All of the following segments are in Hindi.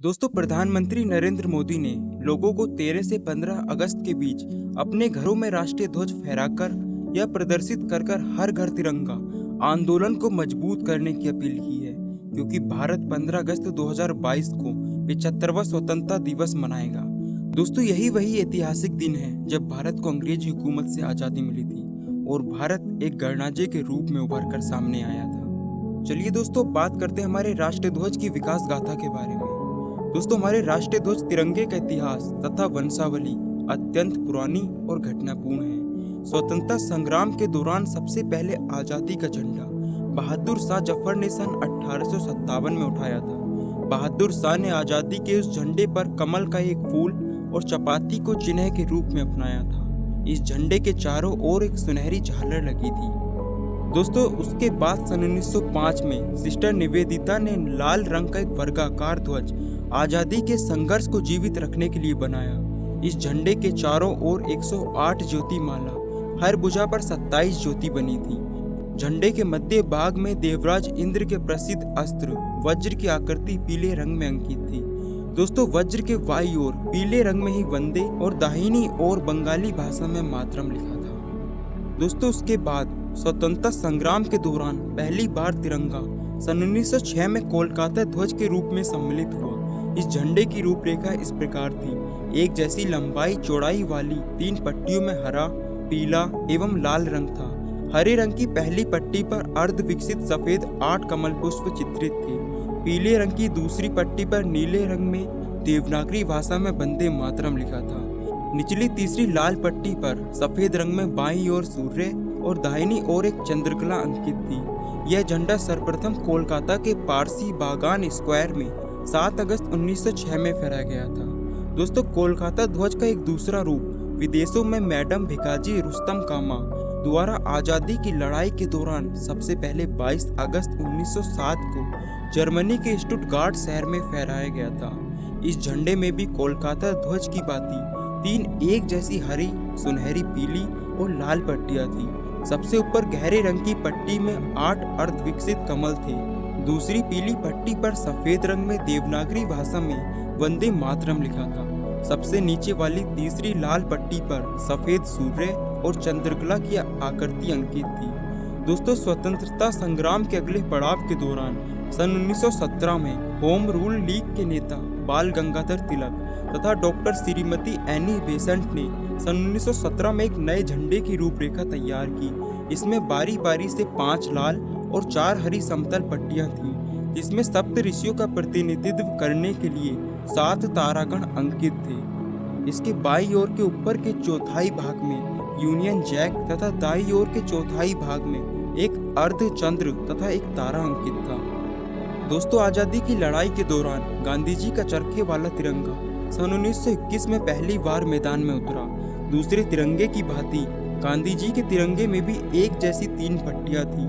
दोस्तों, प्रधानमंत्री नरेंद्र मोदी ने लोगों को 13 से 15 अगस्त के बीच अपने घरों में राष्ट्रीय ध्वज फहराकर या प्रदर्शित कर कर हर घर तिरंगा आंदोलन को मजबूत करने की अपील की है, क्योंकि भारत 15 अगस्त 2022 को 75वां स्वतंत्रता दिवस मनाएगा। दोस्तों, यही वही ऐतिहासिक दिन है जब भारत को अंग्रेजी हुकूमत से आज़ादी मिली थी और भारत एक गणराज्य के रूप में उभर कर सामने आया था। चलिए दोस्तों, बात करते हैं हमारे राष्ट्रीय ध्वज की विकास गाथा के बारे में। दोस्तों, हमारे राष्ट्रीय ध्वज तिरंगे का इतिहास तथा वंशावली अत्यंत पुरानी और घटनापूर्ण है। स्वतंत्रता संग्राम के दौरान सबसे पहले आजादी का झंडा बहादुर शाह जफर ने सन 1857 में उठाया था। बहादुर शाह ने आजादी के उस झंडे पर कमल का एक फूल और चपाती को चिन्ह के रूप में अपनाया था। इस झंडे के चारों ओर एक सुनहरी झालर लगी थी। दोस्तों, उसके बाद सन 1905 में सिस्टर निवेदिता ने लाल रंग का एक वर्गाकार ध्वज आजादी के संघर्ष को जीवित रखने के लिए बनाया। इस झंडे के चारों ओर 108 ज्योति माला, हर भुजा पर 27 ज्योति बनी थी। झंडे के मध्य भाग में देवराज इंद्र के प्रसिद्ध अस्त्र वज्र की आकृति पीले रंग में अंकित थी। दोस्तों, वज्र के बाईं ओर पीले रंग में ही वंदे और दाहिनी ओर बंगाली भाषा में मातरम लिखा था। दोस्तों, उसके बाद स्वतंत्रता संग्राम के दौरान पहली बार तिरंगा सन 1906 में कोलकाता ध्वज के रूप में सम्मिलित हुआ। इस झंडे की रूपरेखा इस प्रकार थी। एक जैसी लंबाई चौड़ाई वाली 3 पट्टियों में हरा, पीला एवं लाल रंग था। हरे रंग की पहली पट्टी पर अर्ध विकसित सफेद 8 कमल पुष्प चित्रित थे। पीले रंग की दूसरी पट्टी पर नीले रंग में देवनागरी भाषा में वंदे मातरम लिखा था। निचली तीसरी लाल पट्टी पर सफेद रंग में बाईं ओर सूर्य और दाहिनी ओर एक चंद्रकला अंकित थी। यह झंडा सर्वप्रथम कोलकाता के पारसी बागान स्क्वायर में 7 अगस्त 1906 में फहराया गया था। दोस्तों, कोलकाता ध्वज का एक दूसरा रूप विदेशों में मैडम भिकाजी रुस्तम कामा द्वारा आज़ादी की लड़ाई के दौरान सबसे पहले 22 अगस्त 1907 को जर्मनी के स्टुटगार्ट शहर में फहराया गया था। इस झंडे में भी कोलकाता ध्वज की भांति 3 एक जैसी हरी, सुनहरी, पीली और लाल पट्टियां थी। सबसे ऊपर गहरे रंग की पट्टी में 8 अर्ध विकसित कमल थे। दूसरी पीली पट्टी पर सफेद रंग में देवनागरी भाषा में वंदे मातरम लिखा था। सबसे नीचे वाली तीसरी लाल पट्टी पर सफेद सूर्य और चंद्रकला की आकृति अंकित थी। दोस्तों, स्वतंत्रता संग्राम के अगले पड़ाव के दौरान सन 1917 में होम रूल लीग के नेता बाल गंगाधर तिलक तथा डॉक्टर श्रीमती एनी बेसेंट ने सन 1917 में एक नए झंडे की रूपरेखा तैयार की। इसमें बारी बारी से 5 लाल और 4 हरी समतल पट्टियां थीं, जिसमें सप्त ऋषियों का प्रतिनिधित्व करने के लिए 7 तारागण अंकित थे। इसके बाईं ओर के ऊपर के चौथाई भाग में यूनियन जैक तथा दाईं ओर के चौथाई भाग में एक अर्ध चंद्र तथा एक तारा अंकित था। दोस्तों, आजादी की लड़ाई के दौरान गांधी जी का चरखे वाला तिरंगा सन 1921 में पहली बार मैदान में उतरा। दूसरे तिरंगे की भांति गांधी जी के तिरंगे में भी एक जैसी 3 पट्टियां थी,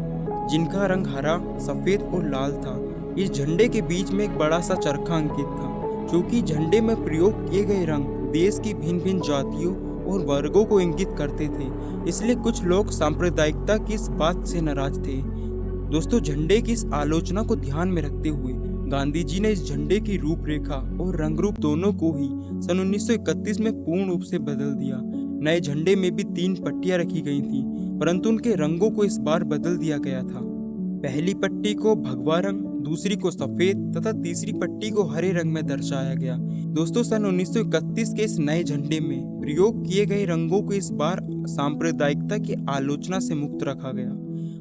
जिनका रंग हरा, सफेद और लाल था। इस झंडे के बीच में एक बड़ा सा चरखा अंकित था। चूंकि झंडे में प्रयोग किए गए रंग देश की भिन्न भिन्न जातियों और वर्गों को इंगित करते थे, इसलिए कुछ लोग सांप्रदायिकता की इस बात से नाराज थे। दोस्तों, झंडे की इस आलोचना को ध्यान में रखते हुए गांधी जी ने इस झंडे की रूपरेखा और रंग रूप दोनों को ही सन 1931 में पूर्ण रूप से बदल दिया। नए झंडे में भी 3 पट्टियां रखी गई थीं, परंतु उनके रंगों को इस बार बदल दिया गया था। पहली पट्टी को भगवा रंग, दूसरी को सफेद तथा तीसरी पट्टी को हरे रंग में दर्शाया गया। दोस्तों, सन 1931 के इस नए झंडे में प्रयोग किए गए रंगों को इस बार सांप्रदायिकता की आलोचना से मुक्त रखा गया।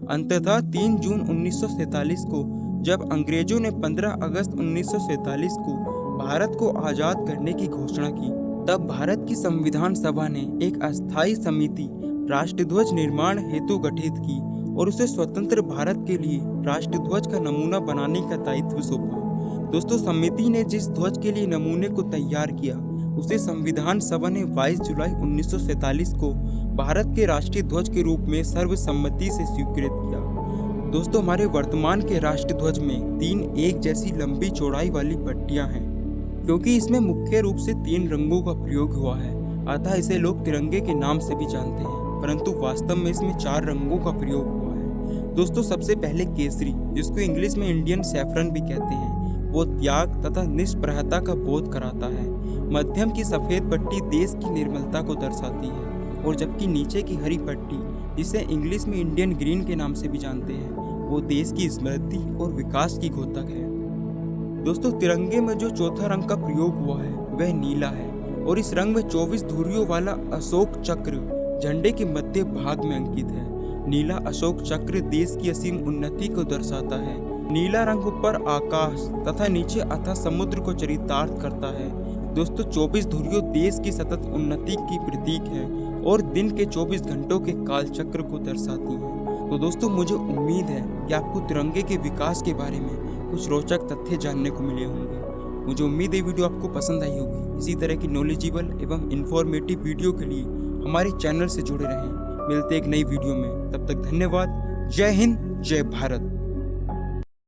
अंततः 3 जून 1947 को जब अंग्रेजों ने 15 अगस्त 1947 को भारत को आजाद करने की घोषणा की, तब भारत की संविधान सभा ने एक अस्थायी समिति राष्ट्रध्वज निर्माण हेतु गठित की और उसे स्वतंत्र भारत के लिए राष्ट्रध्वज का नमूना बनाने का दायित्व सौंपा। दोस्तों, समिति ने जिस ध्वज के लिए नमूने को तैयार किया, उसे संविधान सभा ने 22 जुलाई 1947 को भारत के राष्ट्रीय ध्वज के रूप में सर्वसम्मति से स्वीकृत किया। दोस्तों, हमारे वर्तमान के राष्ट्रीय ध्वज में 3 एक जैसी लंबी चौड़ाई वाली पट्टियां हैं। क्योंकि इसमें मुख्य रूप से 3 रंगों का प्रयोग हुआ है, अतः इसे लोग तिरंगे के नाम से भी जानते हैं, परंतु वास्तव में इसमें 4 रंगों का प्रयोग हुआ है। दोस्तों, सबसे पहले केसरी, जिसको इंग्लिश में इंडियन सैफरन भी कहते हैं, वो त्याग तथा निष्प्रहता का बोध कराता है। मध्यम की सफेद पट्टी देश की निर्मलता को दर्शाती है और जबकि नीचे की हरी पट्टी, जिसे इंग्लिश में इंडियन ग्रीन के नाम से भी जानते हैं, वो देश की समृद्धि और विकास की घोतक है। दोस्तों, तिरंगे में जो चौथा रंग का प्रयोग हुआ है वह नीला है और इस रंग में 24 धुरियों वाला अशोक चक्र झंडे के मध्य भाग में अंकित है। नीला अशोक चक्र देश की असीम उन्नति को दर्शाता है। नीला रंग ऊपर आकाश तथा नीचे अथाह समुद्र को चरितार्थ करता है। दोस्तों, 24 धुरियों देश की सतत उन्नति की प्रतीक है और दिन के 24 घंटों के काल चक्र को दर्शाती हैं। तो दोस्तों, मुझे उम्मीद है कि आपको तिरंगे के विकास के बारे में कुछ रोचक तथ्य जानने को मिले होंगे। मुझे उम्मीद है वीडियो आपको पसंद आई होगी। इसी तरह की नॉलेजेबल एवं इंफॉर्मेटिव वीडियो के लिए हमारे चैनल से जुड़े रहें। मिलते एक नई वीडियो में, तब तक धन्यवाद। जय हिंद, जय भारत।